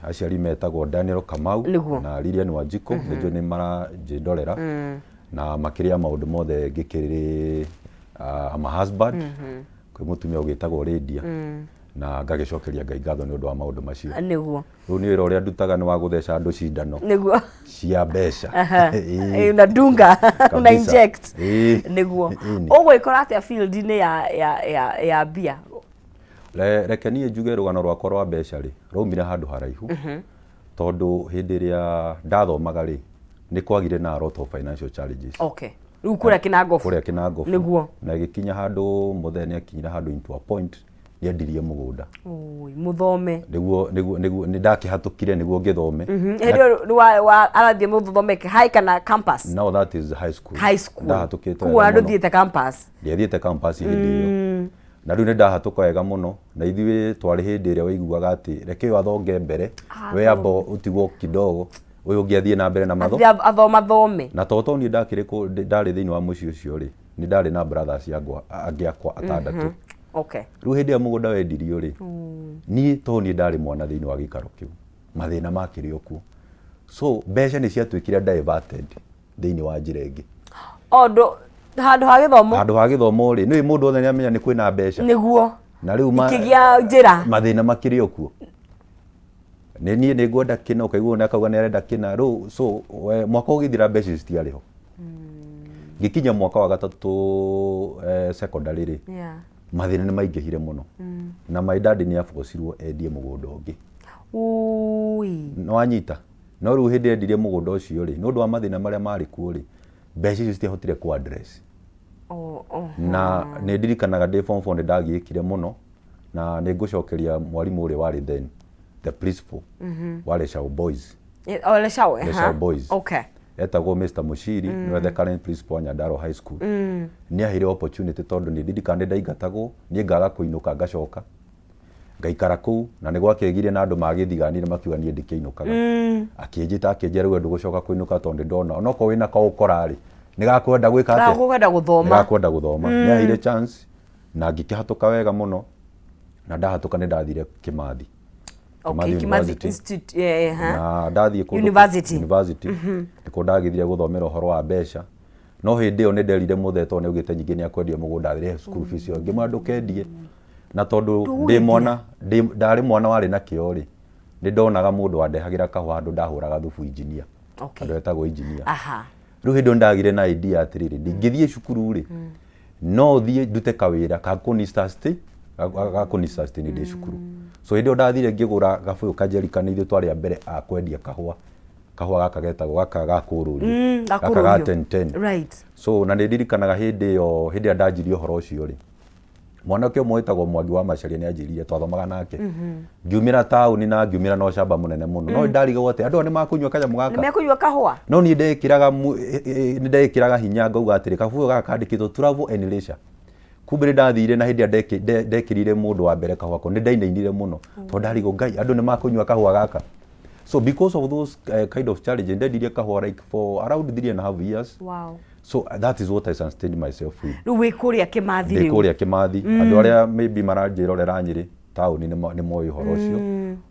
aciari metagwo Daniel Kamau na Lilian Wanjiko nĩjo nĩ maranjindorera na makĩria maũndũ mothe ngĩkĩrĩ ama husband kwĩ mũtumia ũgĩtagwo Lydia na ngagĩcokeria Ngai ngatho nĩ ũndũ wa maũndũ macio nĩguo rĩu nĩ wĩra ũrĩa ndutaga nĩ wa gũtheca andũ cindano nĩguo cia mbeca una dunga una inject nĩguo ũgwĩkora atĩa field-inĩ ya bia reke niĩ njuge rũgano rwakwa rwa mbeca rĩ raumire handũ haraihu tondũ hĩndĩ ĩrĩa ndathomaga rĩ nĩ kwagire na a lot of financial challenges okay rĩu kũrĩa Kinangofu nĩguo na gĩkinya handũ mũthenya akinyira handũ into a point nĩendirie mũgũnda mũthome nĩguo nĩndakĩhatũkire nĩguo ngĩthome hĩndĩ wa arathiĩ mũthomeke high kana campus no that is high school ndahatũkĩte kuwa ndũthiĩte campus ndiathiĩte campus hĩndĩ ĩyo na rĩu nĩndahatũka wega mũno na ithuĩ twarĩ hĩndĩ ĩrĩa waiguaga atĩ reke athonge mbere we amba ũtigwo kidogo ũyũ ũngĩathiĩ na mbere na mathome na toto niĩ ndarĩ thĩinĩ wa mũciĩ ũcio rĩ nĩ ndarĩ na brothers angĩ akwa atandatũ okay rĩu hĩndĩ ya mũgũnda wendirio rĩ niĩ to niĩ ndarĩ mwana thĩinĩ wa gĩikaro kĩu mathĩna makĩrĩ okuo so mbeca nĩ ciatuĩkire diverted thĩinĩ wa njĩra ĩngĩ handũ ha gĩthomo rĩ nĩ mũndũ othe nĩamenya nĩ kwĩna mbeca nĩguo na rĩu ikĩgĩa njĩra mathĩna makĩrĩ okuo nĩ niĩ nĩ ngwenda kĩna ũkaigua nĩ akauga nĩ arenda kĩna rĩu so mwaka ũgĩthira mbeca citiarĩ ho ngĩkinya mwaka wa gatatũ secondary rĩ mathĩna nĩ maingĩhire mũno na my dad nĩ aforcirwo endie mũgũnda ũngĩ no anyita no rĩu hĩndĩ endirie mũgũnda ũcio rĩ nĩ ũndũ wa mathĩna marĩa marĩ kuo rĩ mbeca icio citiahotire ku address na nĩ ndirikanaga ndĩ form 4 nĩ ndagiĩkire mũno na nĩ ngũcokeria mwarimũ ũrĩa warĩ then the principal wa Leshao Boys Leshao Boys okay etagwo Mr. Mushiri nĩwe the current principal wa Nyandarua High School nĩ ahire opportunity tondũ nĩ ndirikana ndaingatagwo niĩ ngaga kũinũka ngacoka ngaikara kũu na nĩ gwakĩgire na andũ magĩthiganire makiuga niĩ ndikĩinũkaga akĩnjĩta rĩu ndũgũcoka kũinũka tondũ ndona onokorwo wĩna kaũkora rĩ nĩ gakwenda gwĩka atĩa gakwenda gũthoma nĩ ahire chance na ngĩkĩhatũka wega mũno na ndahatũka nĩ ndathire Kimathi Institute na ndathiĩ university nĩkuo ndagĩthire gũthomera ũhoro wa mbeca no hĩndĩ ĩyo nĩ nderire mũthe tondũ nĩ ũgĩte nyingĩ nĩ akwendia mũgũnda thĩre school fees ĩyo ngĩmwĩra ndũkendie na tondũ ndarĩ mwana warĩ na kĩo rĩ nĩ ndonaga mũndũ wandehagĩra kahũa handũ ndahũraga thubu engineer andũ etagwo engineer rĩu hĩndĩ ĩyo ndagire na idea atĩrĩrĩ ndingĩthiĩ cukuru rĩ no thiĩ ndute kawĩra gakũni sustain ndĩ cukuru so hĩndĩ ĩyo ndathire ngĩgũra gabũyũ kajerikani ithuĩ twarĩ a mbere a kwendia kahũa gaka getagwo gaka gakũrũrio gaka ga 10 right so na nĩ ndirikanaga hĩndĩ ĩrĩa ndanjirie ũhoro ũcio rĩ mwanake ũmwe wĩtagwo Mwangi wa Macharia nĩ anjĩrire twathomaga nake ngiumĩra taũni na ngiumĩra na ũcamba mũnene mũno no ndarigwo atĩ andũ nĩ makũnyua kanyamũ gaka nĩ mekũnyua kahũa no niĩ ndekĩraga hinya ngauga atĩrĩ kabũyũ gaka kandĩkĩtwo travel and leisure kumbe nĩ ndathire na hĩndĩ ĩrĩa ndekĩrire mũndũ wa mbere kahũa ko nĩ ndainainire mũno tondũ ndarigwo Ngai andũ nĩ makũnyua kahũa gaka so because of those kind of challenges ndendirie kahũa like for around 3.5 years so that is what I sustained myself with rĩu wĩ kũrĩa Kimathi rĩu kũrĩa Kimathi andũ arĩa maybe maranjĩrorera Nyĩrĩ taũni nĩ moĩ ũhoro ũcio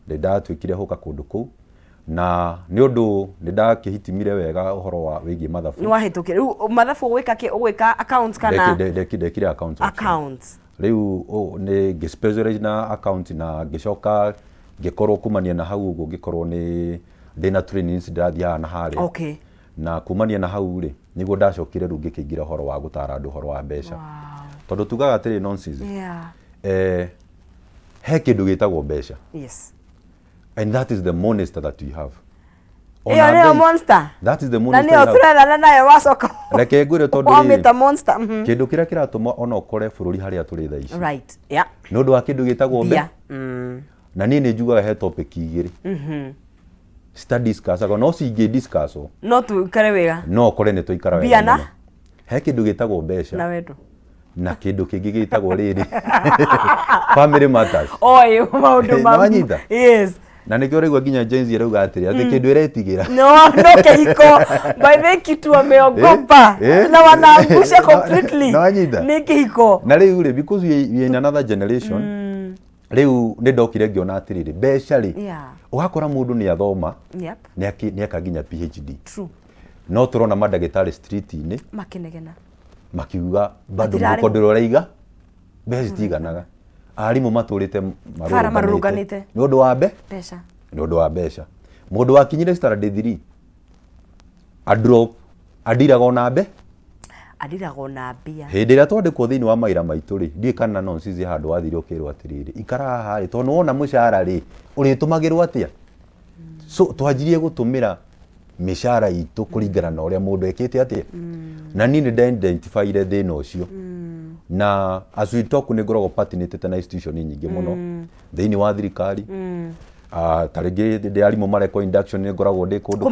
nĩ ndatuĩkire hũka kũndũ kũu na nĩ ũndũ nĩ ndakĩhitimire wega ũhoro wa wĩgiĩ mathabu nĩ wahĩtũkire rĩu mathabu ũgwĩka accounts kana ndekire accounts rĩu nĩ ngĩspecialize na account na ngĩcoka ngĩkorwo kumania na hau ũguo ngĩkorwo nĩ ndĩna trainings ndirathiaga na harĩ na kumania na hau rĩ nĩguo ndacokire rĩu ngĩkĩingĩra ũhoro wa gũtara andũ ũhoro wa mbeca tondũ tugaga atĩrĩ nonsense he kĩndũ gĩtagwo mbeca and that is the monster that we have iyo nĩyo monster that is the monster na nĩyo tũrerana nayo wacoka reke ngwĩre tondũ wamĩta monster kĩndũ kĩrĩa kĩratũma ona ũkore bũrũri harĩa tũrĩ thaa ici right yeah nĩ ũndũ wa kĩndũ gĩtagwo mbeca na niĩ nĩ njugaga he topic igĩrĩ discussaga no cingĩ discuss no tuikare wega no kore nĩ tũikara wega biana he kĩndũ gĩtagwo mbeca na wendo na kĩndũ kĩngĩ gĩtagwo rĩrĩ family matters oi maũndũ ma yes na nĩkĩo rĩgua nginya Gen Z rauga atĩrĩ atĩ kĩndũ ĩretigĩra no kĩhiko by the kitu ameogopa na wanaangusha completely no anyita nĩ kĩhiko na rĩu rĩ because we in another generation riu ni ndokire ngiona atiriri mbeca ri Yeah. ugakora mundu ni athoma Yep. ni akaginya PhD True. no turona mandagitari street-ini Makenegena. makiuga bado Matirarĩ- mukondo uraiga mbeca citiganaga arimu maturite Bara marũrũnganĩte. ni undu wa Mbeca. ni undu wa mbeca mundu wakinyire standard 3 a drop adiraga ona Adiragwo na mbia. hindi ria twandikwo thiini wa maira maitu ri ndie kana nonsense handu wathire ukirwo atiriri ikara haha ri tondu wona mushara ri uritumagirwo atia so twanjirie gutumira mishara itu kuringana na uria mundu ekite atia na ni identify thina ucio na as we talk ni ngoragwo partnered na institution nyingi muno thiini wa thirikari tarĩngĩ hĩndĩ ya arimũ marekwo induction nĩ ngoragwo ndĩ kũndũ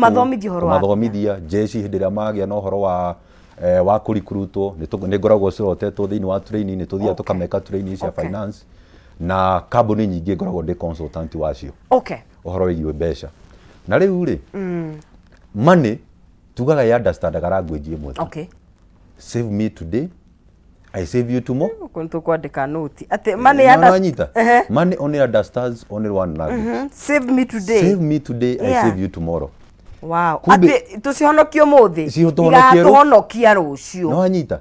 kũmathomithia jeshi hĩndĩ ĩrĩa magĩa na ũhoro wa kũrikurutwo nĩ ngoragwo cirotetwo thĩinĩ wa training nĩ tũthiaga tũkameka training cia finance na kambuni nyingĩ ngoragwo ndĩ consultant wacio ũhoro wĩgiĩ mbeca na rĩu rĩ money tugaga ya understandaga language ĩmwe save me today I save you tomorrow. Kuntu kwandika noti. Ate money only understands only one language. Save me today. Save me today, I save you tomorrow. Wow. Ate tucihonokia muthi. Tuhonokia rucio. No anyita.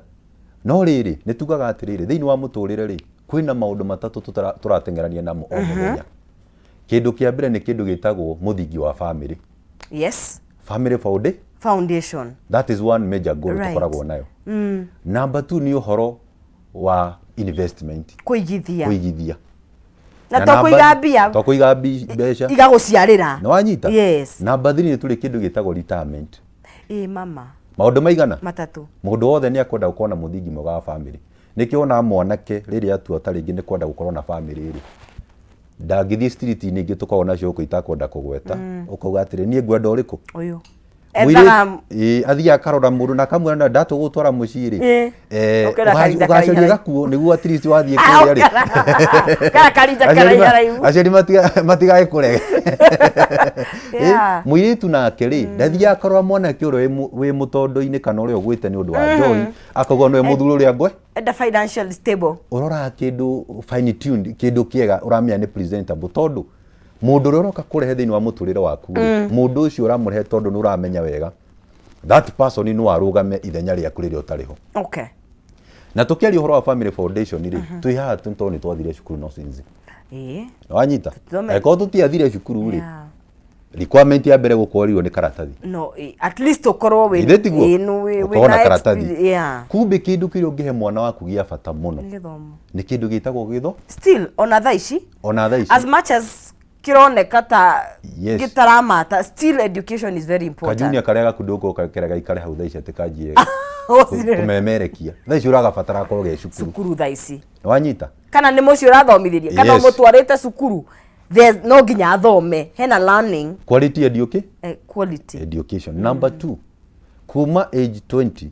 No riri, ni tugaga atiriri, thiini wa muturire ri, kwina maundu matatu turatengerania namo o muthenya. Kindu kia mbere ni kindu gitagwo muthingi wa family. Yes. Family foundation. That is one major goal tukoragwo nayo. Number 2 ni uhoro wa investment. Kuigithia. Na tokuiga mbia. Tokuiga mbeca. Igaguciarira. No anyita. Yes. Number 3 ni tuli kindu gitagwo retirement. Mama. Maundu maigana? Matatu. Mundu wothe ni akwenda gukorwo na muthingi mwega wa family. Nikiona mwanake riria atua taringi ni kwenda gukorwo na family ri. Ndangithii street ni ingi tukorwo nacio uko itakwenda kugweta. Ukauga atiri nie ngwenda uriku? Uyu. Athia akarora mundu na kamwe na ndatu gutwara muciri ugacaria gakuo niguo at least wathie kuria ri kana karinda karaiharaihu aceri matigae kurege muiritu nake ri ndathia akarora mwanake uria wi mutondo-ini kana uria ugwite ni undu wa njoi akauga no muthuri uria ngwe enda financial stable urora kindu fine tuned kindu kiega uramenya ni presentable tondu mundu uria uroka kurehe thiini wa muturire waku mundu ucio uramurehe tondu ni uramenya wega that person no arugame ithenya riaku riria utariho na tukiaria uhoro wa family foundation ri twi haha tondu ni twathire cukuru no sinzi wanyita eko tutiathire cukuru ri requirement ya mbere gukorirwo ni karatathi no at least ukorwo we na karatathi kumbe kindu kiria ungihe mwana waku gia bata muno ni kindu gitagwo githo still ona thaici as much as kironeka ta gitaramata still education is very important kajunia karia gakunduko kakeraga ikare hau thaici atikanjie kumemerekia thaici uragabatara korwo ge cukuru thaici wanyita kana ni mucio urathomithirie kana mutwarite cukuru there's no ginya athome hena learning quality education number 2 kuma age 20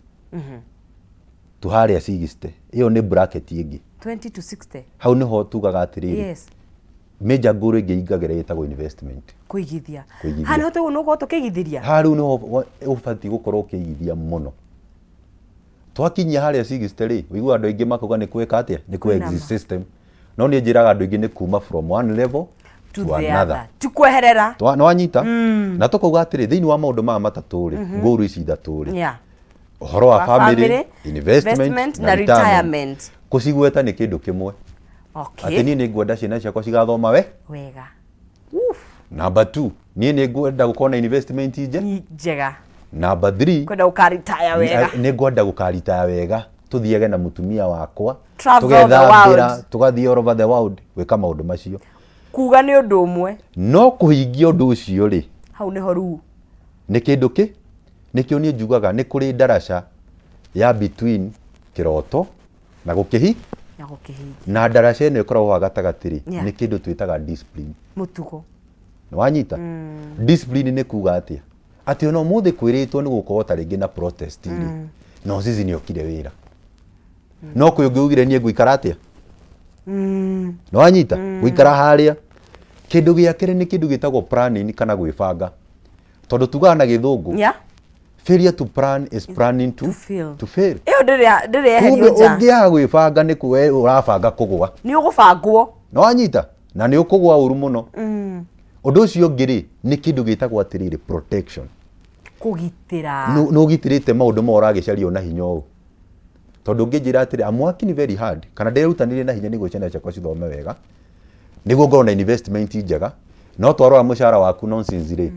to haria 60 iyo ni bracket ingi 20 to 60 hau niho tugaga atiriri major goal ingi ingagera yetagwo investment kuigithia hani hote unuko tukigithiria haru niho ubati gukorwo ukigithia muno twakinyia haria 60 ri wigua andu ingi makuga ni kweka atia ni ku exit system no ni njiraga andu ingi ni kuma from one level to another tukweherera no anyita na tukauga atiri thiini wa maundu ma matatu ri nguru ici ithatu ri uhoro wa family investment na retirement kucigweta ni kindu kimwe ati ni ngwenda ciana ciakwa cigathoma wega number 2 ni ngwenda gukorwo na investment njega number 3 kwenda ukaritaya wega ni ngwenda gukaritaya wega tuthiege na mutumia wakwa tugethambira tugathie all over the world wika maundu macio kuga ni undu umwe no kuhingia undu ucio ri hau niho ru ni kindu ki nikio ni njugaga ni kuri daraca ya between kiroto na gukihi na daraca ino ikoragwo gatagatiri ni kindu twitaga discipline mutugo wanyita discipline ni kuga atia ati ono muthi kwiritwo ni gukorwo taringi na protest ri no sisi ni okire wira no kuyugire nie guikara atia no wanyita guikara haria kindu giakire ni kindu gitagwo planning kana gwibanga tondu tugaga na githungu failure to plan is planning to fail iyo ndire eherio nja ungiaga gwibanga ni kuwe urabanga kugwa ni ugubangwo no wanyita na nĩ ũkũgwa ũru mũno. Ũndũ ũcio ũngĩ rĩ nĩ kĩndũ gĩtagwo atĩrĩrĩ protection. Kũgitĩra. No gitĩrĩte maũndũ ma ũragĩcaria na hinya ũũ. Tondũ ũngĩnjĩra atĩrĩ I'm working very hard kana nderutanĩrie na hinya nĩguo ciana ciakwa cithome wega nĩguo ngorwo na investment njega no twarora mũcara waku nonsense rĩ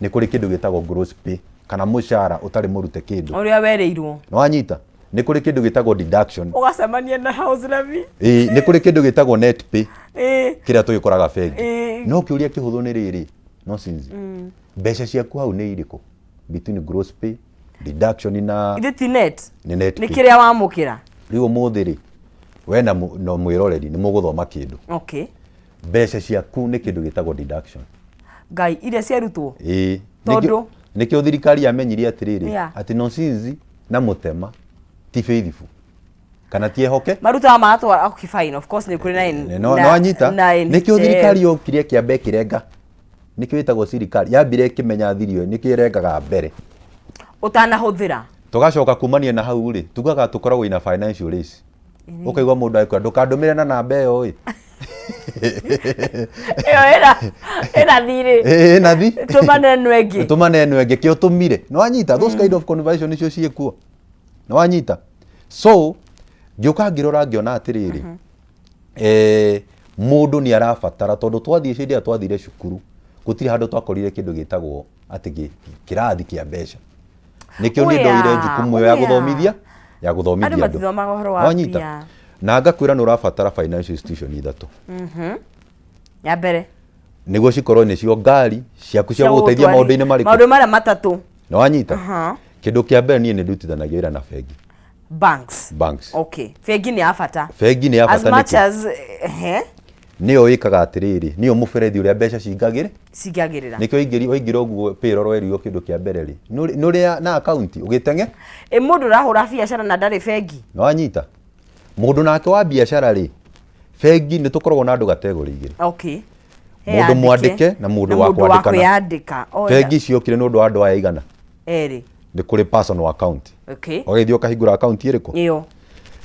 nĩ kũrĩ kĩndũ gĩtagwo gross pay kana mũcara ũtarĩ mũrute kĩndũ ũrĩa wereirwo no wanyita nĩ kũrĩ kĩndũ gĩtagwo deduction ũgacemania na house levy nĩ kũrĩ kĩndũ gĩtagwo net pay kĩrĩa tũgĩkoraga bengi no kĩũria kĩhũthũ nĩ rĩrĩ nonsense mbeca ciaku hau nĩ irĩkũ between gross pay deduction na ithiti net nĩ kĩrĩa wamũkĩra rĩu mũthĩ rĩ we na mwĩroreri nĩ mũgũthoma kĩndũ okay mbeca ciaku nĩ kĩndũ gĩtagwo deduction ngai iria ciarutwo tondũ nĩkĩo thirikari yamenyire atĩrĩrĩ atĩ nonsense na mũtema ti faithful kana ti ehoke marutaga magatwara okay fine of course nĩ kũrĩ no anyita nĩkĩo thirikari yokire kĩambe kĩrenga nĩkĩo ĩtagwo thirikari yambire kĩmenya thirio nĩkĩo ĩrengaga mbere utanahũthĩra tugacoka kumania na hau rĩ tugaga tukoragwo ina financial race ukaigwa mũndũ aikwa ndũkandũmĩre na namba ĩyo ĩ ĩna thirĩ ĩna thi tũmane nwenge kĩo tũmire no wanyita those kind of conversation nicio ciĩkuo no wanyita so ngĩũka ngĩrora ngĩona atĩrĩrĩ mũndũ nĩ arabatara tondũ twathiĩ hĩndĩ ĩrĩa twathire cukuru gũtirĩ handũ twakorire kĩndũ gĩtagwo atĩ kĩrathi kĩa mbeca nĩkĩo nĩ ndoire jukumu ya gũthomithia andũ wanyita na ngakwĩra nĩ ũrabatara financial institution ithatũ ya mbere nĩguo cikorwo nĩcio ngari ciaku cia gũgũteithia maũndũ-inĩ marĩkũ maũndũ marĩa matatũ no wanyita kĩndũ kĩa mbere niĩ nĩ ndutithanagia wĩra na bengi banks okay bengi nĩ ya bata as much as nĩyo ĩkaga atĩrĩrĩ nĩyo mũberethi ũrĩa mbeca cingagĩrĩra nĩkĩo waingĩra ũguo payroll werirwo kĩndũ kĩa mbere rĩ nũrĩa na account ũgĩteng'e mũndũ ũrahũra biacara na ndarĩ bengi no wanyita mũndũ nake wa biacara rĩ bengi nĩ tũkoragwo na andũ kategori igĩrĩ okay mũndũ mwandĩke na mũndũ wa kwandĩkana bengi ciokire nĩ ũndũ wa andũ aya igana erĩ nĩ kũrĩ personal account okay ũgĩthiĩ ũkahingũra account ĩrĩkũ ĩyo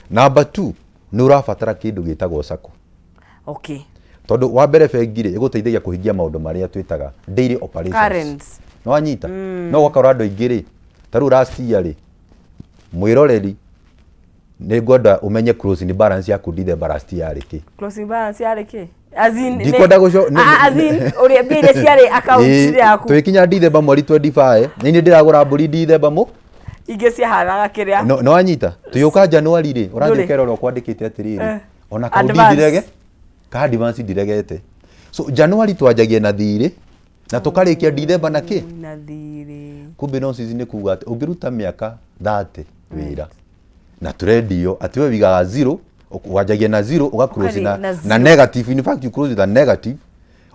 number 2 nĩ ũrabatara kĩndũ gĩtagwo sacco okay tondũ wa mbere bengi rĩ ĩgũteithagia kũhingia maũndũ marĩa twĩtaga daily operations no wanyita no gũkorwo andũ aingĩ rĩ ta rĩu last year rĩ mwĩroreri nĩ ngwenda ũmenye closing balance yaku December last year rĩ kĩ closing balance yarĩ kĩ azin ndikwenda gũco azin ũrĩa mbere ciarĩ account yaku twĩkinya December mweri 25 nĩ ndĩragũra mbũri December ingĩ ciahanaga kĩrĩa no wanyita tuyũka January rĩ ũrathiĩ ũkerora kwandĩkĩte atĩrĩrĩ ona kaũndi ndirege ka advance ndiregete so January twanjagia na thirĩ na tũkarĩkia December na kĩ na thirĩ kumbe no sisi nĩ kuga atĩ ũngĩruta mĩaka 30 wĩra na tũrendio atĩ we wigaga 0 wanjagia na 0 ũgaclose na negative in fact you close with a negative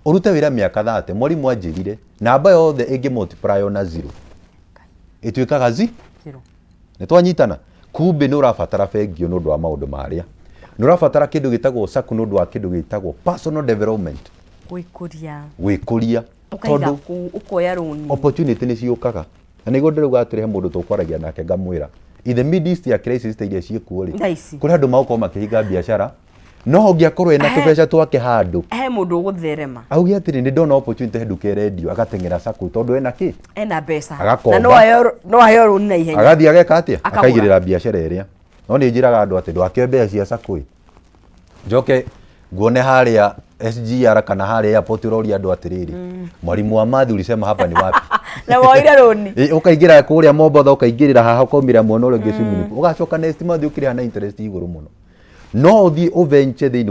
urute wĩra mĩaka 30 mwarimũ anjĩrire namba yothe ĩngĩ multiply na 0 ĩtuĩkaga 0 nĩ twanyitana kumbe nĩ ũrabatara bengi nĩ ũndũ wa maũndũ marĩa nĩ ũrabatara kĩndũ gĩtagwo sacco nĩ ũndũ wa kĩndũ gĩtagwo personal development gwĩkũria tondũ ũkoya rũni opportunity nĩ ciũkaga na nĩguo ndĩrauga atĩrĩ he mũndũ tũkwaragia nake ngamwĩra in the midst ya crisis iria ciĩkuo rĩ kũrĩ andũ magũkorwo makĩhinga biacara no ũngĩakorwo ena tũbeca twake handũ he mũndũ ũgũtherema auge atĩrĩ nĩ ndona opportunity he nduka ĩrendio agateng'era sacco tondũ ena kĩ ena mbeca na no aheo rũni na ihenya agathiĩ ageka atĩa akaigĩrĩra biacara ĩrĩa no nĩ njĩraga andũ atĩ ndwake mbeca cia sacco njoke nguone harĩa SGR kana harĩa airport ũroria andũ atĩrĩrĩ mwarimu wa mathi ulisema hapa ni wapi na woire rũni ũkaingĩra kũrĩa Mombatha ũkaingĩrĩra haha ũkaumĩra muona ũrĩa ũngĩ swimming pool ũgacoka next month ũkĩrĩha na interest igũrũ mũno no ũthiĩ ũventure thĩinĩ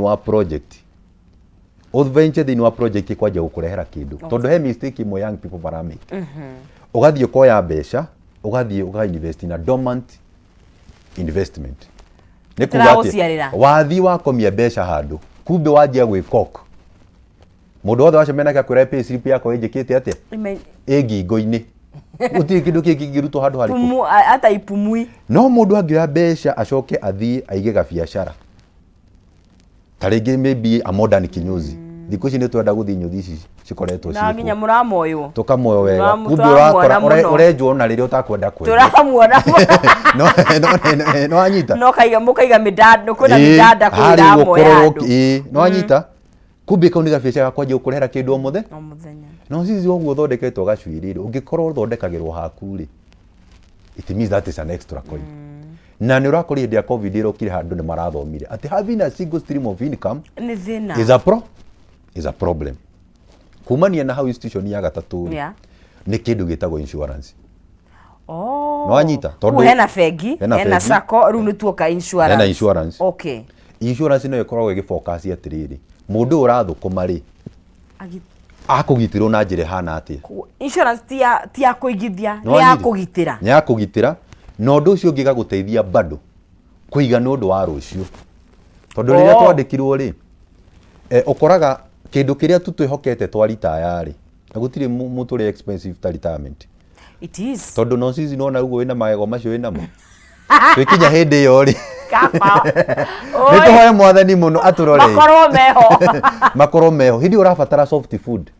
wa project kwanja gũkũrehera kĩndũ tondũ he mistake imwe young people maramake ũgathiĩ ũkoya mbeca ũgathiĩ ũka-invest na dormant investment nĩ kuga atĩ wathiĩ wakomia mbeca handũ kumbe wanjia gwĩkok mũndũ wothe wacemena akwĩra pay slip yako ĩnjĩkĩte atĩa ĩngingo-inĩ gũtirĩ kĩndũ kĩngĩ kĩngĩrutwo handũ harĩkũ hata ipumui no mũndũ angĩoya mbeca acoke athiĩ aige gabiacara ta rĩngĩ maybe a modern kinyozi thikũ ici nĩ twenda gũthiĩ nyũthi ici cikoretwo na nginya mũramoywo tũkamoyo wega kumbe ũrakora ũrenjwo na rĩrĩa ũtakwenda kwenda tũramuona no wanyita no mũkaiga mĩdanda kwĩna mĩdanda kwĩra moya andũ no wanyita kumbe kau ni gabiacara gakwanjia gukurehera kindu o muthenya no sisi woguo thondeketwo gacuiri ungikorwo thondekagirwo haku ri it means that is an extra coin na ni urakori hindi ya covid irokire handu ni marathomire ati having a single stream of income ni thina is a problem kumania na hau institution ya gatatu ni kindu gitagwo insurance no anyita tondu hena bengi hena sako riu ni tuoka insurance hena insurance okay insurance no ikoragwo igifocus atiriri mundu urathukuma ri akugitirwo na njira hana atia insurance tia kuigithia ni ya kugitira no ndu ucio ngiga guteithia bado kuiga no ndu wa rucio tondu riria twandikirwo ri ukoraga kindu kiria tutwihokete twaritaya ri na gutiri mutu ri expensive ta retirement it is tondu no sisi no na ugo wina magego macio wina mo twikinya hindi yo ri nituhoe mwathani muno aturore makorwo meho hindi urabatara soft food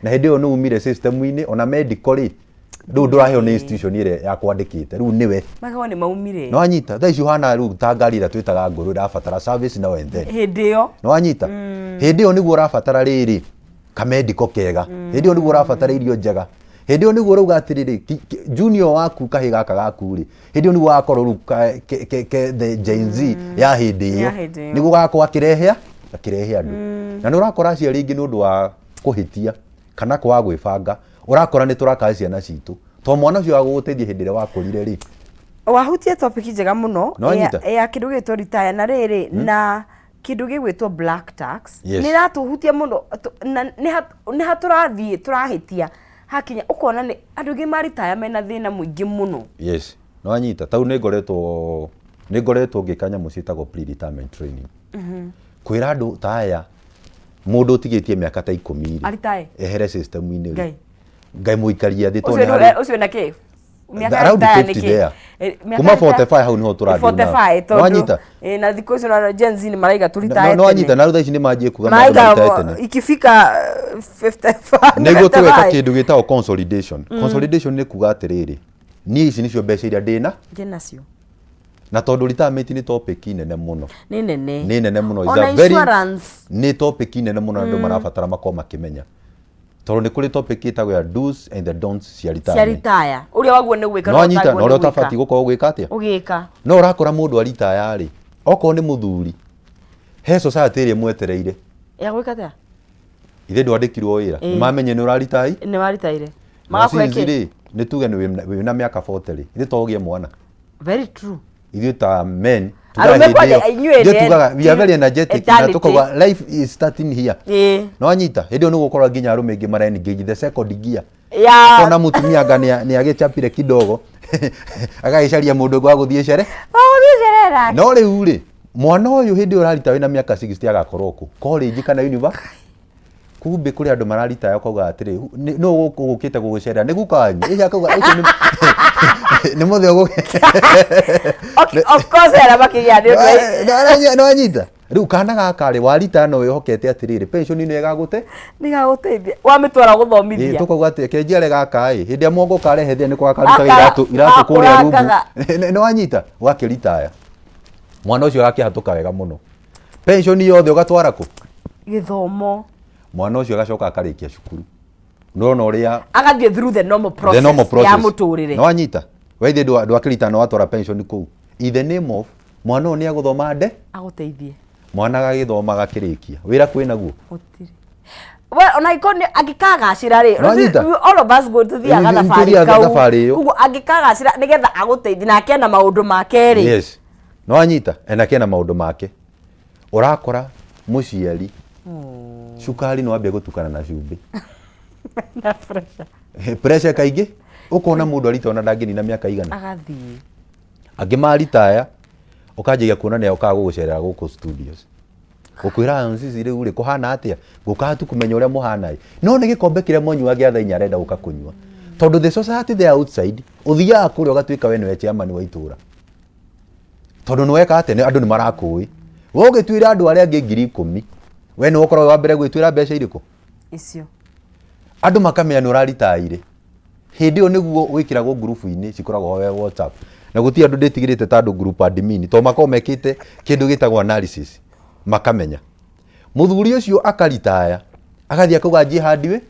na hindi yo numire system ini ona medical ri ndu nduraheo ni institution ire ya kwandikite riu niwe magego ni maumire no anyita tha icio hana riu ta ngari ira twitaga nguru irabatara service na wende hindi yo no anyita hindi yo niguo urabatara riri ka medical kega hindi yo niguo urabatara irio njega hindi yo niguo ruga atiriri junior waku kahi gaka gaku ri hindi yo niguo akorwo ru the Gen Z ya hindi yo niguo gako akirehea andu na ni urakora aciari ingi nundu wa kuhitia kana kwa gwibanga urakora ni turaka ciana citu to mwana ucio aguguteithia hindi ria wakurire ri wahutie topic njega muno ya kindu gitwo retire na riri na kindu gigwitwo black tax ni ratuhutia muno ni haturathie turahitia hakinya ukona ni andu ngi maritaya mena thina muingi muno yes no anyita tau ni ngoretwo ngikanya mucitagwo pre retirement training kwira andu taya mundu utigitie miaka ta 10 ri aritae ehere system ini ri ngai muikaria thi to ni ucio na ke miaka aritae ni ke kuma 45 hau niho turathi 45 no anyita na thiko icio na Gen Z ni maraiga turitae no anyita na rutha ici ni manjie kuga maritae ikifika 55 nego tuweka kindu gitao consolidation ni kuga atiriri ni ici nicio mbeca iria ndina nacio na tondu retirement ni topic nene muno ni nene muno is a very ni topic nene muno andu marabatara makoma makimenya tondu ni kuri topic itagwo ya do's and the don'ts cia retire uria waguo ni gwika no anyita no uria utabati gukorwo gwika atia ugika no urakora mundu aritaya ri oko ni muthuri he society iri mwetereire ya gwika atia ithe ndwandikirwo wira mamenye ni uraritai ni waritaire magakweke ni tuge ni wina miaka 40 ri ithe togie mwana very true ithe ta men tugaga we are very energetic na tukoga life is starting here no anyita hindi ni gukora nginya arume ingi mara engage the second gear ona mutumia ngania ni agichapire kidogo agaicaria mundu gwa guthie cere no riu ri mwana uyu hindi urarita wina miaka 60 agakorwo ku college kana university kumbe kuri andu mararita yako ga atiri no gukite gugucera ni gukanyi ija kuga ucio ni muthe ugu okay of course era bakigia no anyita riu kana gaka ri warita no wihokete atiriri pension ni egagute ni gaguteithia wa mitwara guthomithia tukoga ati kenjiare gaka hindi amongo karehethia ni kwa karuta iratu kuria rubu no anyita wakiritaya mwana ucio akihatuka wega muno pension yothe ugatwara ku githomo mwana ucio agacoka akarikia cukuru no uria agathie through the normal process ya muturire no anyita weithe ndwakirita no watwara pension ku in the name of mwana oni aguthoma nde aguteithie mwana agagithoma gakirikia wira kwina guo utiri we ona ikoni agikagacira ri all of us go to the thabari kugo agikagacira nigetha aguteithie na akena maundu make ri yes no anyita ena kena maundu make urakora muciari cukari no ambia gutukana na cumbi na pressure kaingi ukona mundu arita ona ndangini na miaka igana agathie angimaritaya ukanjigia kuona ni ukaga gucerera guku studios ukwira sisi riu ri kuhana atia guka tu kumenya uria muhana no ni gikombe kire monyua gia thainya arenda guka kunywa tondu the society the outside uthia kuri ugatwika we niwe chairman wa itura tondu nweka ate andu ni marakui we ugitwira andu aria angi 10,000 we ni ukorwo wa mbere gwitwira mbeca iriku icio andu makamenya ni uraritaire hindi o niguo wikiragwo group-ini cikoragwo we WhatsApp na guti andu nditigirite ta andu group admin to makomekite kindu gitagwo analysis makamenya muthuri ucio akaritaya agathia kuga jihad we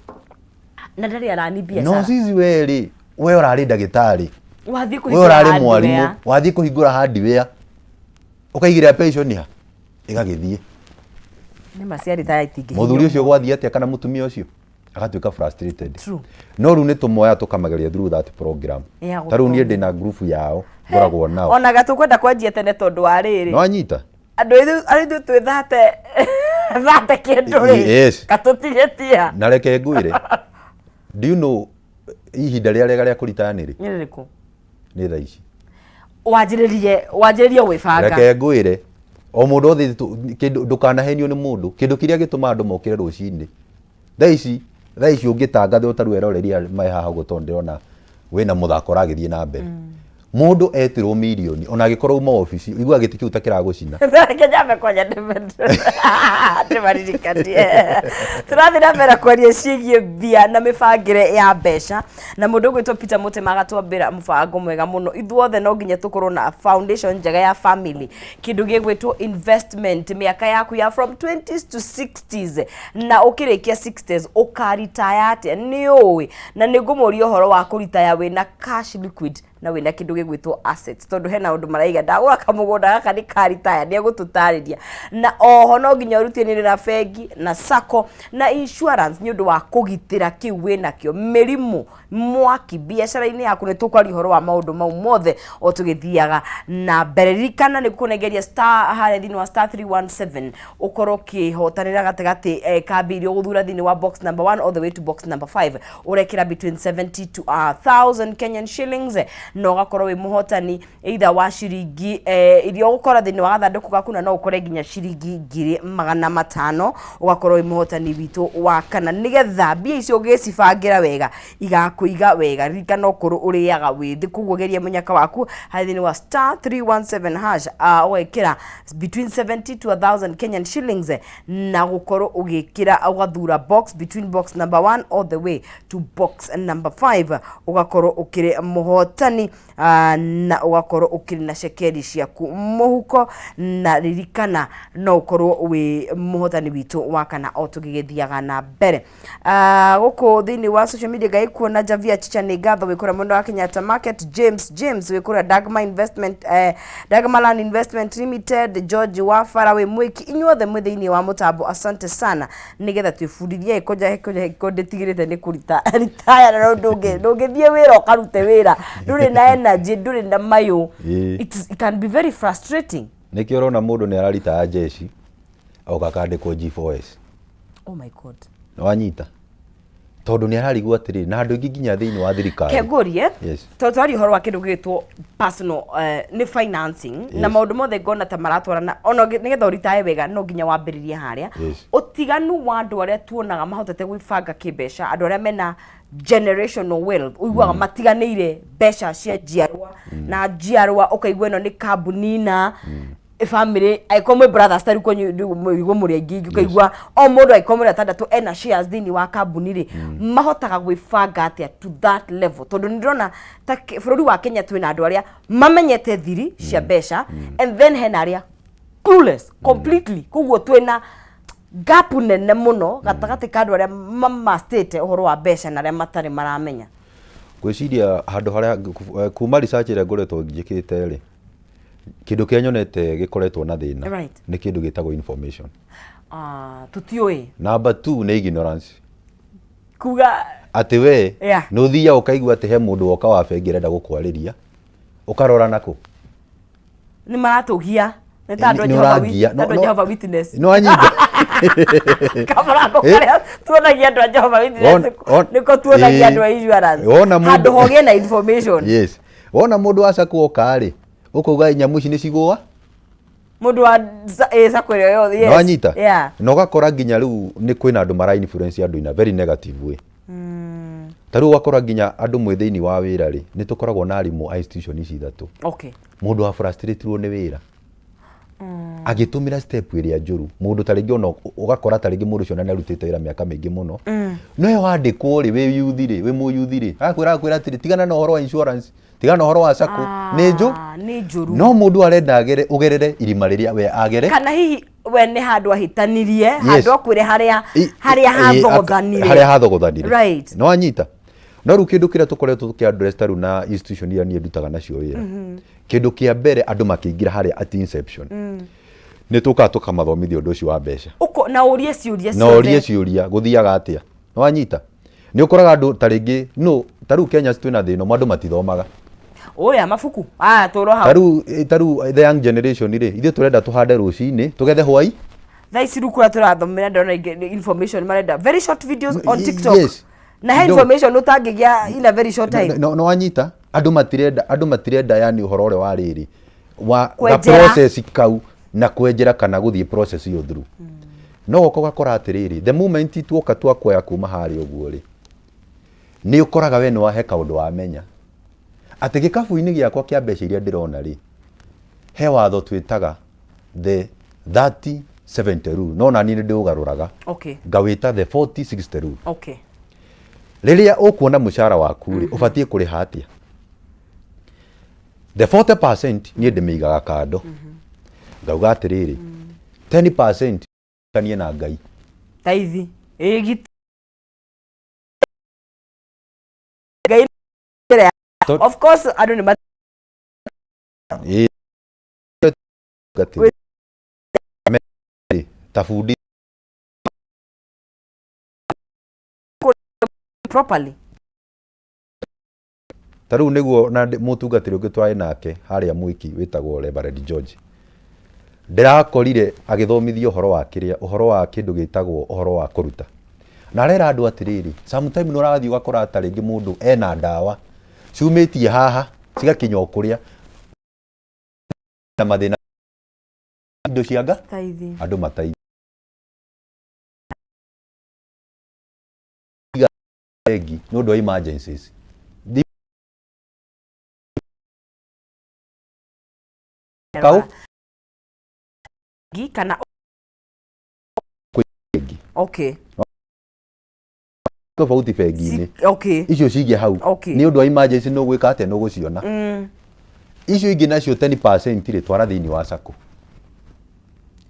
na ndari arani biashara no sisi weri we urari ndagitari wathi kuhingura we urari mwarimu wathi kuhingura hardware ukaigira pension ya igagithie ni maciari ta itingi muthuri ucio gwathi atia kana mutumia ucio agatuika frustrated no ru ni tumoya tukamageria through that program taru ni ndina group yao ngoragwo nao ona gatukwenda kwanjia tene tondu wa riri no anyita andu ithu twithate thate kindu ri katutigetia na reke nguire do you know ihinda ria kuritaya ni ri ni riku ni thaa ici wanjiririe gwibanga reke nguire o mundu othi kindu ndukanahenio ni mundu kindu kiria gituma andu mokire rucini thaa ici ungitangathe utaru eroreria mai haha gutondirona wina muthako ragithie na mbere mundu etirwo milioni ona agikorwo uma office igua giti kiu takira gucina Kenya kwanya ndimaririkanie turathira mbere kwaria cigie bia na mibangire ya mbeca na mundu gwitwo Peter Mutema agatwambira mubango mwega muno ithuothe no nginya tukorwo na foundation njega ya family kindu gigwitwo investment miaka yaku ya from 20s to 60s na ukirikia 60s ukaritaya atia ni uwi na ningumuria uhoro wa kuritaya wina cash liquid na wina kindu gigwitwo assets tondu hena undu maraiga ndagura kamugunda gaka ni karitaya ni gututariria na oho no nginya urutie ni na bengi na sacco na insurance ni undu wa kugitira kiu wina kio mirimu mwaki biashara-ini yaku ni tukwari horo wa maundu mau mothe o tugithiaga na beririkana ni kunegeria star hare thini wa star 317 ukoro kihotanira gategati kabiri guthura thini wa box number 1 all the way to box number 5 urekira between 70 to 1000 Kenyan shillings no gakorwo wi muhotani either wa shiringi irio gukora thini wa gathanduku gaku na no ukore nginya shiringi 500 ugakorwo wi muhotani witu wa kana nigetha mbia icio gicibangira wega igakuiga wega ririkana ukuru uriaga withi kugugeria munyaka waku hathini wa star 317 hash ugekira between 70 to 1000 Kenyan shillings na gukorwo ugikira ugathura box between box number 1 all the way to box number 5 ugakorwo ukire muhotani na ugakorwo ukiri na shekeri ciaku muhuko na ririkana no ukorwo wi muhotani witu wa kana o tugigithiaga na mbere guku thini wa social media gaikuona Javia Chicha ni gatho wikura mundo wa Kenyatta Market James wikura Dagma Investment Dagma Land Investment Limited George Wafara we mwiki inyuothe mwithini wa mutambo asante sana nigetha twifundithie koja tigirite ni kurita retire na ndungithie wira ukarute wira nduri na energy nduri na mayo it can be very frustrating nikio rona mundu ni ararita jeshi au kakandikwo G4S oh my god no anyita tondu ni ararigwo atiri na andu ingi nginya thiini wa thirikari kegurie twari horo wa kindu gitwo personal ni financing na maundu mothe ngona ta maratwarana ono nigetha uritae wega no nginya wambiririe haria utiganu wa andu aria tuonaga mahotete gwibanga kibesha andu aria mena generational wealth uiguaga matiganire besha cia jiarwa na jiarwa ukaigua ino ni kambuni na family aikomwe brothers tari ko muri ngingi ukaigua o mundu aikomwe atandatu ena shares thini wa kambuni ri mahotaga gwibanga atia to that level tondu ndirona ta bururi wa Kenya twina andu aria mamenyete thiri cia besha and then hena aria clueless completely kuguo twina gap nene muno gatagati ka andu aria mamastete uhoro wa besha na aria matari maramenya gwiciria handu haria kuma research ire ngoretwo njikite ri kindu kia nyonete gikoretwo na thina ni kindu gitagwo information tutioi number 2 ni ignorance kuga ati we no thia ukaigua ati he mundu woka wa bengi renda gukwariria ukarora nako ni maratugia ni tando Jehova Witness no anyinga kamera ko kare tuonagia andu a Jehova Witness niko tuonagia andu a insurance handu hogie na information yes wona mundu aca kuoka ri ukuga nyamu ici ni cigwa mundu wa sakwere yothe yes no anyita no gakora nginya riu ni kwina andu mara influence andu ina very negative way taru wakora nginya andu mwe thiini wa wira ri ni tukoragwo na arimu a institution ici ithatu okay mundu wa frustrated ni wira agitumira step iria njuru mundu taringi ona ugakora taringi mundu cio na arutite wira miaka mingi muno no yo andikwo ri we youth ri we mu youth ri akwira atiri tigana na horo wa insurance tigana horo wa sako nĩ njũru no mũndũ arenda ũgerere irima rĩrĩa we agere kana hihi we nĩ handũ ahĩtanirie handũ akwĩre harĩa hathogothanire right no anyita no rĩu kĩndũ kĩrĩa tũkoretwo tũkĩaddress tarũ na institution iria niĩ ndutaga nacio wĩra kĩndũ kĩa mbere andũ makĩingĩra harĩa at inception nĩ tũkaga tũkamathomithia ũndũ ũcio wa mbeca na ũrie ciũria gũthiaga atĩa no anyita nĩ ũkoraga andũ tarĩngĩ no tarũ Kenya twĩna thĩno andũ matithomaga oya mabuku tũro hau tarũ the young generation rĩ ithuĩ tũrenda tũhande rũcinĩ tũgethe hwai thaa ici rĩu tũrathomera ndona information marenda very short videos on TikTok na information ũtangĩgĩa in a very short time no anyita andũ matirenda yani ũhoro ũrĩa wa rĩrĩ wa process kau na kwenjera kana gũthiĩ process yo through no gũkora atĩrĩrĩ the moment tuoka twakoya kuma harĩa ũguo rĩ nĩ ũkoraga we nĩ wahe kaũndũ wamenya atĩ gĩkabu-inĩ gĩakwa kĩa mbeca iria ndĩrona rĩ he watho twĩtaga the 30-70 rule no nani nĩ ndĩũgarũraga ngawĩta the 40-60 rule rĩrĩa ũkuona mũcara waku rĩ ũbatiĩ kũrĩha atĩa the 40% niĩ ndĩmĩigaga kando ngauga atĩrĩrĩ 10% kanie na Ngai taithi of course I don't know tafundi properly tarũ nĩguo na mũtungatĩri ũngĩ twarĩ nake harĩa Mwiki wĩtagwo Reverend George ndĩrakorire agĩthomithio ũhoro wa kĩndũ gĩtagwo ũhoro wa kũruta na arera andũ atĩrĩrĩ sometime nĩ ũrathiĩ ũgakora tarĩngĩ mũndũ ena ndawa ciumĩtie haha cigakinya kũrĩa na mathĩna indo cianga andũ mataithia nĩ ũndũ wa emergencies kana tofauti bengi-inĩ icio cingĩ hau nĩ ũndũ wa emergency no gwĩka atĩa no gũciona icio ingĩ nacio 10% rĩ twara thĩinĩ wa sacco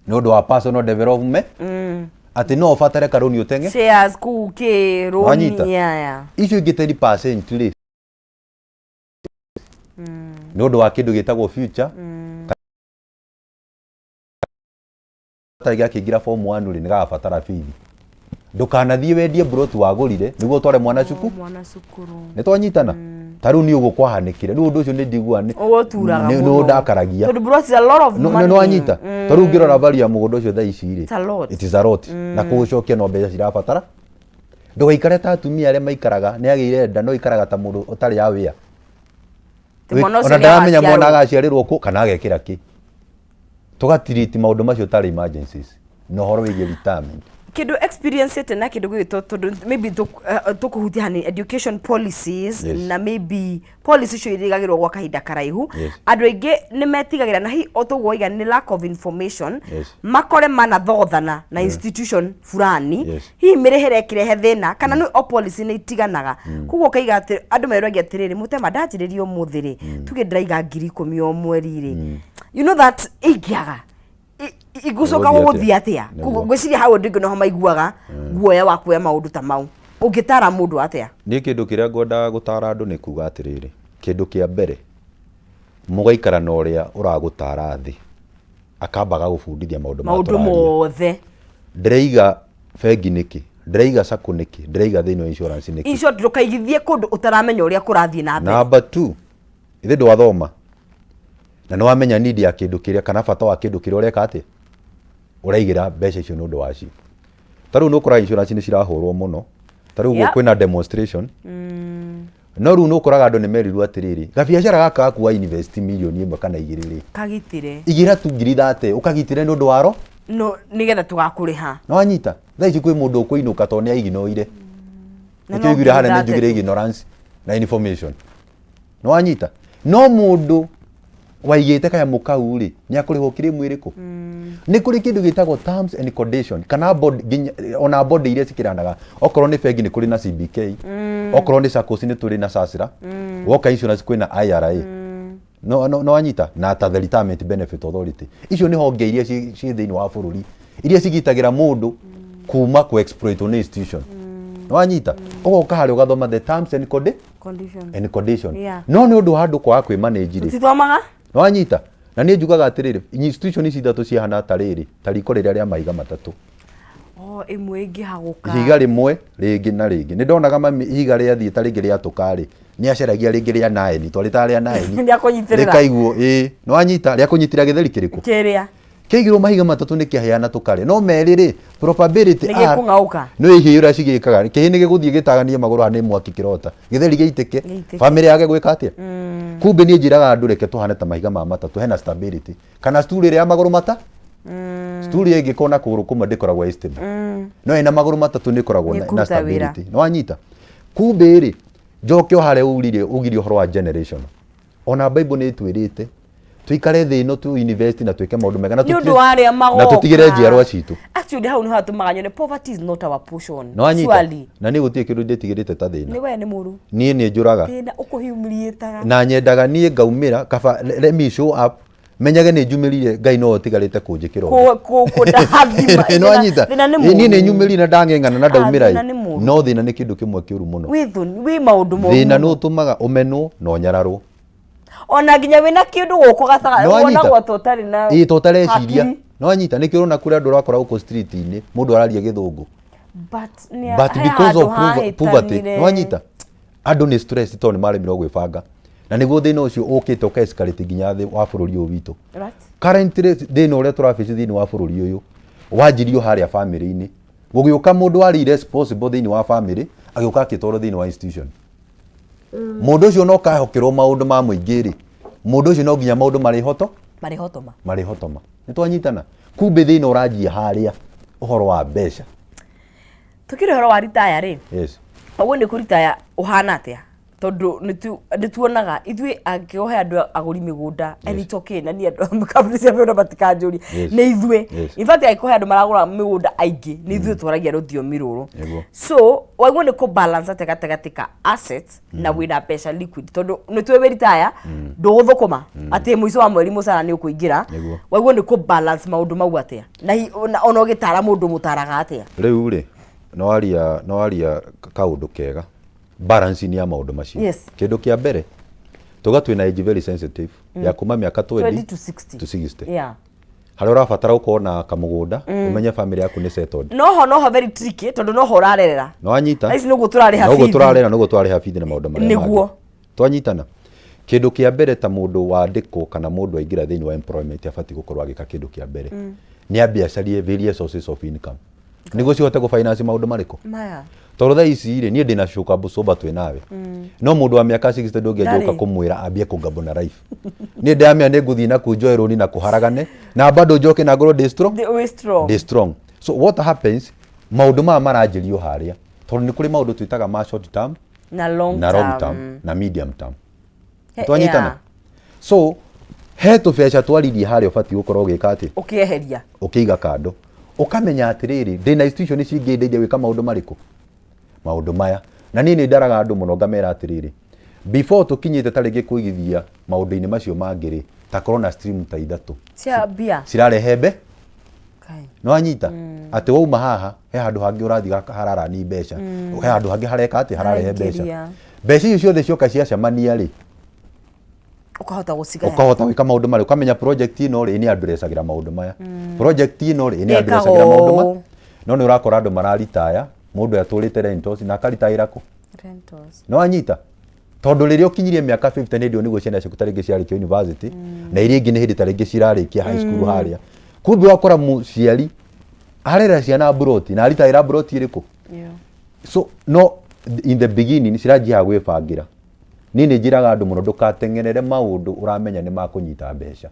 nĩ ũndũ wa personal development atĩ no ũbatare karũni ũtenge shares kuke rũni yaya icio ingĩ 10% rĩ nĩ ũndũ wa kĩndũ gĩtagwo future gĩakĩingĩra form 1 rĩ nĩ gagabatara bithi ndũkanathiĩ wendie broti wagũrire nĩguo tware mwana cukuru nĩ twanyitana tarũ nĩ ũguo kwahanĩkire rĩu ũndũ ũcio nĩ ndiguane nĩ ndakaragia nĩ wanyita tarũ ngĩrora value ya mũgũnda ũcio thaa ici rĩ it is a lot na kũgũcokia no mbeca cirabatara ndũgaikare ta atumia arĩa maikaraga nĩ agĩire nda no ikaraga ta mũndũ ũtarĩ aware ona ndaramenya mwana agaciarĩrwo kũ kana agekĩra kĩ tũgatiriti maũndũ macio tarĩ emergencies no horo wĩgiĩ retirement kĩndũ experience ete na kĩndũ gĩtũ tondũ maybe tũkũhutia hani education policies na maybe policy icio irigagĩrwo gwa kahinda karaihu andũ aingĩ nĩ metigagĩra na hihi otũgwoiga nĩ lack of information makore manathothana na institution fulani hihi mĩrĩhĩre ĩkĩrehe thĩna kana nĩ o policy nĩ itiganaga koguo kaiga atĩ andũ merũagia atĩrĩrĩ mũtema ndanjĩrĩria ũmũthĩ rĩ tuge ndĩraiga 10,000 o mweri rĩ you know that ingĩaga igucoka gũgũthiĩ atĩa ngwĩciria hau ndingĩ noho maiguaga guoya wa kuoya maũndũ ta mau ũngĩtara mũndũ atĩa niĩ kĩndũ kĩrĩa ngwendaga gũtara andũ nĩ kuga atĩrĩrĩ kĩndũ kĩa mbere mũgaikara na ũrĩa ũragũtara thĩ akambaga gũbundithia maũndũ mothe ndĩraiga bengi nĩkĩ ndĩraiga sacco nĩkĩ ndĩraiga thĩinĩ wa insurance nĩkĩ icio ndũkaigithie kũndũ ũtaramenya ũrĩa kũrathiĩ na mbere number 2 ithe ndwathoma na nĩ wamenya need ya kĩndũ kĩrĩa kana bata wa kĩndũ kĩrĩa ũreka atĩa ũraigĩra mbeca icio nĩ ũndũ wacio tarĩu nĩ ũkoraga insurance nĩ cirahũrwo mũno tarĩu ũguo kwĩna demonstration no rĩu nĩ ũkoraga andũ nĩ merirwo atĩrĩrĩ gabiacara gaka gakuwa invest milioni 1 kana 2 rĩ kagitire igĩra tu ngiri 30 ũkagitire nĩ ũndũ waro no nĩgetha tũgakũrĩha no anyita thaa ici kwĩ mũndũ ũkũinũka tondũ nĩ aiginoire nĩkĩo igire harĩa nĩ njugire ignorance na information no anyita no mũndũ waigĩte kanyamũ kau rĩ nĩ akũrĩhwo kĩrĩmũ ĩrĩkũ nĩ kũrĩ kĩndũ gĩtagwo terms and condition kana ona board iria cikĩranaga okorwo nĩ bengi nĩ kũrĩ na CBK okorwo ni SACCOs ni turi na SACIRA woka insurance kwina IRA no anyita na ta the retirement benefit authority icio ni honge iria ci thiini wa bururi iria cigitagira mundu kuma ku exploit on institution no anyita ugoka hari ugathoma the terms and condition no ni undu handu kwa kwi manage ri tithomaga no anyita na ni njugaga atiriri institution ici ithatu ciahana tariri tariko riria ria maiga matatu imwe ingi haguka ihiga rimwe ringi na ringi ni ndonaga mami ihiga ria thii tarigi ria tukari ni aceragia ringi ria naeni twari ta ria naeni ria kunyitirira rikaiguo no anyita ria kunyitira githeri kiriku kiria keigirwo mahiga matatu ni kiaheana tukari no meriri probability ni gikungauka no ihi ura cigikaga kihi ni giguthie gitagania maguru ha ni mwaki kirota githeri giitike family yake gwika atia kumbe ni njiraga andu reke tuhane ta mahiga ma matatu hena stability kana stool ria maguru mata stool igi kona kuguru kuma ndikoragwo stable no ina maguru matatu ni koragwo na stability no anyita kumbe ri njokio hare ugirio horo wa generation ona bible ni twirite tuikare thi no tu invest na twike maundu mega na tutigire njiarwa citu actually hau ni hatumaga nyone poverty is not our portion no anyita na ni gutie kindu nditigirite ta thina ni we ni muru nie ni njuraga thina ukuhumilietaga na nyendaga nie ngaumira kaba let me show up menyage ni njumirire ngai no tigarite kunjikira ko ndahathima no anyita nie ni nyumirire na ndangengana na ndaumira no thina ni kindu kimwe kiuru muno wi maundu mo thina no tumaga umenwo no nyararo ona ginya wina kindu guku gathaga wona gwa totari na totare ciria no anyita ni kirona kuri andu rakora uko street ini mundu araria githungu but because of poverty no anyita andu ni stress to ni maremiro gwibanga na niguo thina ucio ukite uka escalate ginya thi wa bururi uyu witu currently thina uria turafici thini wa bururi uyu wajirio haria family ini gugiuka mundu ari responsible thini wa family agiuka akitoro thini wa institution mundu ucio no kahokirwo maundu ma muingi ri mundu ucio no nginya maundu marihotoma ni twanyitana kumbe thina urajia haria uhoro wa besha tukire horo wa retire ri yes oguo ni kuritaya uhana atia tondu nituonaga ithui angiohe andu aguri migunda elitoke na ni andu kabla cia bero batikanjuri ni ithui in fact aikohe andu maragura migunda aingi ni ithui twaragia ruthio miruru so waiguo ni ko balance atega assets na wina pesa liquid tondu nitwe retire nduguthukuma ati muico wa mweri mucara ni ukuingira waiguo ni ko balance maundu mau atia na ona ugitara mundu mutaraga atia riu ri no aria kaundu kega balance ni ya maundu macio kindu kia mbere tugatwina age very sensitive ya kuma miaka 20 to 60 hari urabatara ukorwo na kamugunda umenye family yaku ni settled noho very tricky tondu noho urarerera no anyita ici nugu turarera bithi na maundu maria niguo twanyitana kindu kia mbere ta mundu wandiko kana mundu aingira thini wa employment afati gukorwo agika kindu kia mbere ni abiacarie various sources of income niguo cihote ku finance maundu mariko maya tondu thaa ici ri nie ndina shuka busoba twi nawe no mundu wa miaka 60 ndungiajoka kumwira ambie kungabo na life nie ndamia ni nguthi na kunjoe roni na kuharagane na bado njoke na ngoro de strong so what happens maundu ma marajirio haria tondu ni kuri maundu twitaga ma short term na long term na medium term twanyitana so he tubesha twaririe haria ubati gukorwo ugika ati ukieheria ukiiga kando ukamenya atiriri ndina institution cingindeithia gwika maundu mariku maundu maya na nini ndaraga andu muno ngamera atiriri before tukinyite tarigi kuigithia maundu-ini macio mangiri ta corona stream ta ithatu cia bia cirarehe mbe no anyita ati wauma haha he handu hangi urathi harara ni mbeca he handu hangi hareka ati hararehe mbeca icio ciothe cioka ciacemania ri ukahota gwika maundu mari ukamenya project ino ri ni addressagira maundu maya project ino ri ni addressagira maundu maya no ni urakora andu mararitaya mundu aturite rentals na akaritaira ku no anyita tondu riria ukinyirie miaka 50 ni ndio niguo ciana ciaku taringi ciarikia university na iria ingi ni hindi taringi cirarikia high school haria kumbe wakora muciari arera ciana broti na aritaira broti iriku so no in the beginning cirajia gwibangira nini njiraga andu muno ndukatengenere maundu uramenya ni makunyita mbeca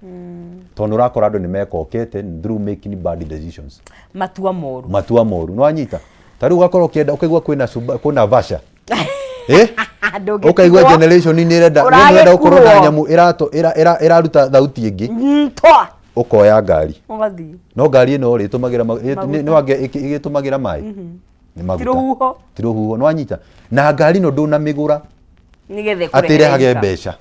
tondu urakora andu ni mekokete through making bad decisions matua moru no anyita tari ugakora ukienda ukaigua kwina vasha ukaigua generation ni irenda ukorwo na nyamu iraruta thauti ingi ukoya ngari no ngari ino ri tumagira no age igitumagira mai ni maguta tiruhuho no anyita na ngari no nduna migura nigethe atire hage mbeca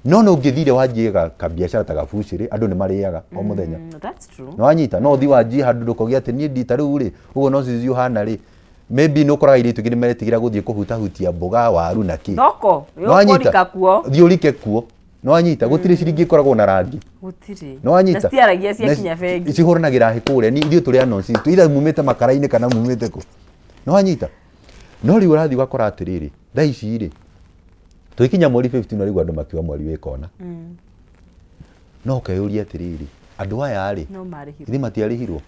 no ngithire wanjiga ka biashara ta gabuciri andu ni mariaga o muthenya that's true no anyita no thi wanji handu ndukogia ati ni ndita riu ri ugo no cizi uhana ri maybe no koraga iritu ngini meretigira guthie kuhutahutia mboga waru na ki thoko yo korika kuo thiurike kuo no anyita gutire ciringi koragwo na rangi gutire no anyita na stiaragia cia kinya bengi icihuranagira hikure ni ithuĩ tũrĩ anonsi tuitha mumite makara-inĩ kana mumite ku no anyita no riu ũrathi ugakora atiriri thaa ici rĩ tũikinya mweri 15 no riu andũ makiuga mweri wĩkona no ukeyũria atiriri andũ aya rĩ no marĩhirwo ithi matiarĩhirwo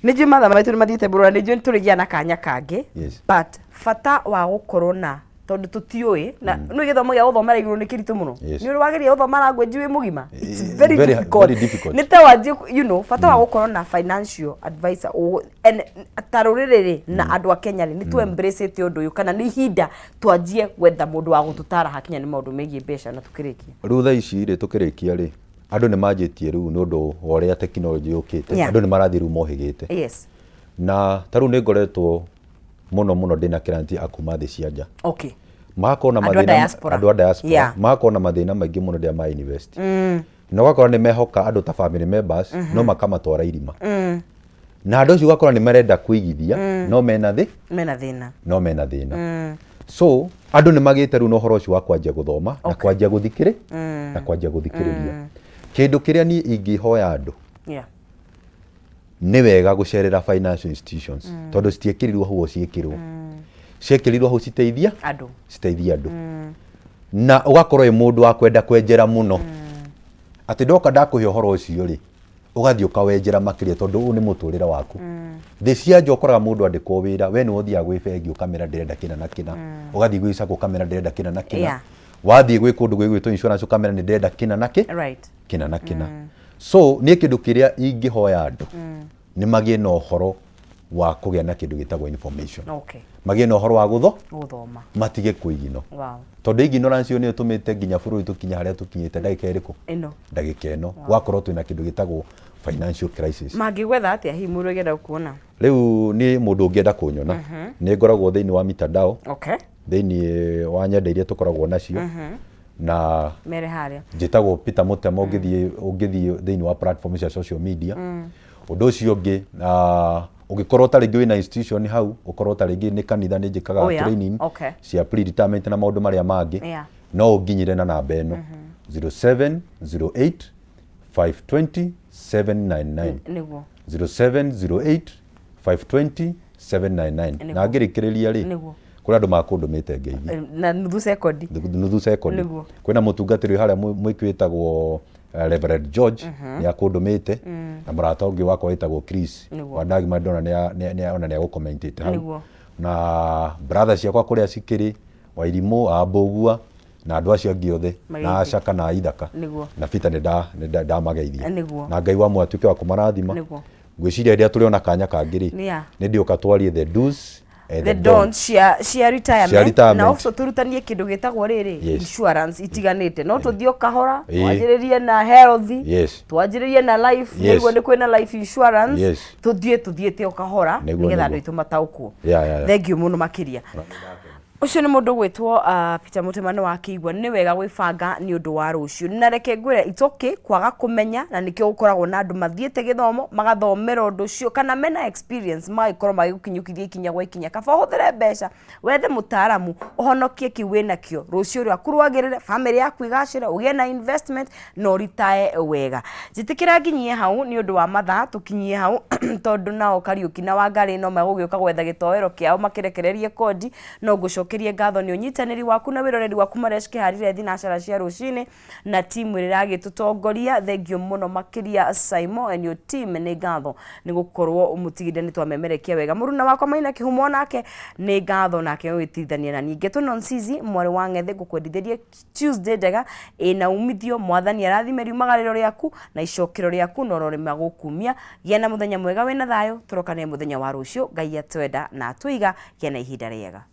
nĩnjũĩ mathaa maitũ nĩ mathiĩte mbũrũra nĩnjũĩ nĩtũrĩgia na kanya kangĩ but bata wa gũkorwo na tondu tutioi na no githomo gia guthomera iguru ni kiritu muno ni uri wageria guthoma language wi mugima it's very difficult ni ta waje you know fata wa gukorwo na financial advisor and taruriri na andu a Kenya ni tu embrace te undu uyu kana ni ihinda twanjie gwetha mundu wa gututara hakinya ni maundu megie mbeca na tukirikia riu tha ici ri tukirikia ri andu ni manjitie riu ni undu oria technology yukite andu ni marathi riu mohigite yes na taru ni ngoretwo muno ndina kiranti akuma thi cia nja okay makona mathina andu a diaspora makona mathina maingi muno ndia ma university no gakora ni mehoka andu ta family members no makamatwara irima na andu cio gakora ni marenda kuigithia no mena thina so andu ni magite ru no horo ucio wa kwanjia guthoma na kwanjia guthikiriria kindu kiria ni ingihoya andu ni wega gucerera financial institutions tondu citiekirirwo huo ciekirwo ciekirirwo hu citeithia andu na ugakorwo e mundu wa kwenda kwenjera muno ati ndoka ndakuhe uhoro ucio ri ugathii ukawenjera makiria tondu u ni muturire waku thi cia nja ukoraga mundu andikwo wira we ni uthia gwi bengi ukamera ndirenda kina na kina ugathii gwi sako ukamera ndirenda kina na kina wathii gwi kundu gwitwo insurance ukamera ni ndirenda kina na kina na kina so ni kindu kiria ingihoya andu ni magie na uhoro wa kugia na kindu gitagwo information magie na uhoro wa guthoma matige kuigino tondu ignorance ni utumite nginya bururi tukinya haria tukinyite ndagika iriku ndagika ino wakorwo twina kindu gitagwo financial crisis mangigwetha atia hi mundu agenda kuona riu ni mundu ungienda kunyona ni ngoragwo thiini wa mitandao thiini wa nyenda iria tukoragwo nacio na mere haria njitagwo Peter Mutema ungithie thiini wa platform cia social media undu ucio ungi ugikorwo ta ringi wina institution hau ukorwo ta ringi ni kanitha ni njikaga training cia pre-retirement na maundu maria mangi no unginyire na namba eno 0708 520 799 niguo 0708 520 799 na ngirikiriria ri kuri andu makundumite ngeithi na nuthu second kwina mutungatiri haria mwikwitagwo Reverend George ni akundumite na murata ungi wakwa witagwo Chris Wandagi Madonna ni agukomentite hau na brother ciakwa kuria cikiri Wairimu Ambogua na andu acio angi othe na Acaka na Ithaka na Peter ni ndamageithia na Ngai wa mwatuke wa kumarathima ngwiciria iria turi ona kanya kangiri ni ndioka twarie the do's the don'ts cia retirement na also turutanie kindu gitagwo riri insurance itiganite no tuthio kahora twajiririe na health twajiririe na life niguo ni kwina life insurance tuthie te kahora nigetha andu itu mataukwo thank you muno makiria ucio ni mundu gwitwo Peter Mutema ni wakiigwa ni wega gwibanga ni undu wa rucio na reke ngwire itoki kwaga kumenya na nikio gukoragwo na andu mathiete githomo magathomera undu ucio kana mena experience magikorwo magigukinyukithia ikinya gwa ikinya kaba huthire mbeca wethe mutaaramu uhonokie ki wina kio rucio rwaku rwagirire family yaku igacira ugie na investment no retire wega jitikira nginyie hau ni undu wa mathaa tukinyie hau tondu nao Kariuki na Wangari no magugioka gwetha gitowero kiao makirekererie kodi no gucokerie ngatho ni unyitaniri waku na wiroreri waku mareshike harire thinacara cia rucini na timu iragitutongoria thengio muno makiria Simon and your team ni ngatho ni gukorwo umutigide ni twamemerekia wega muruna wakwa Maina Kihumo nake ni ngatho nake witithania na ninge tu Nonsizi mwari wa Ngethe gukwendithia Tuesday ndega ina umithio mwathani arathimeri magariro riaku na icokero riaku no rore magukumia gena muthenya mwega wina thayo turokane muthenya wa rucio Ngai atwenda na tuiga gena ihinda riega.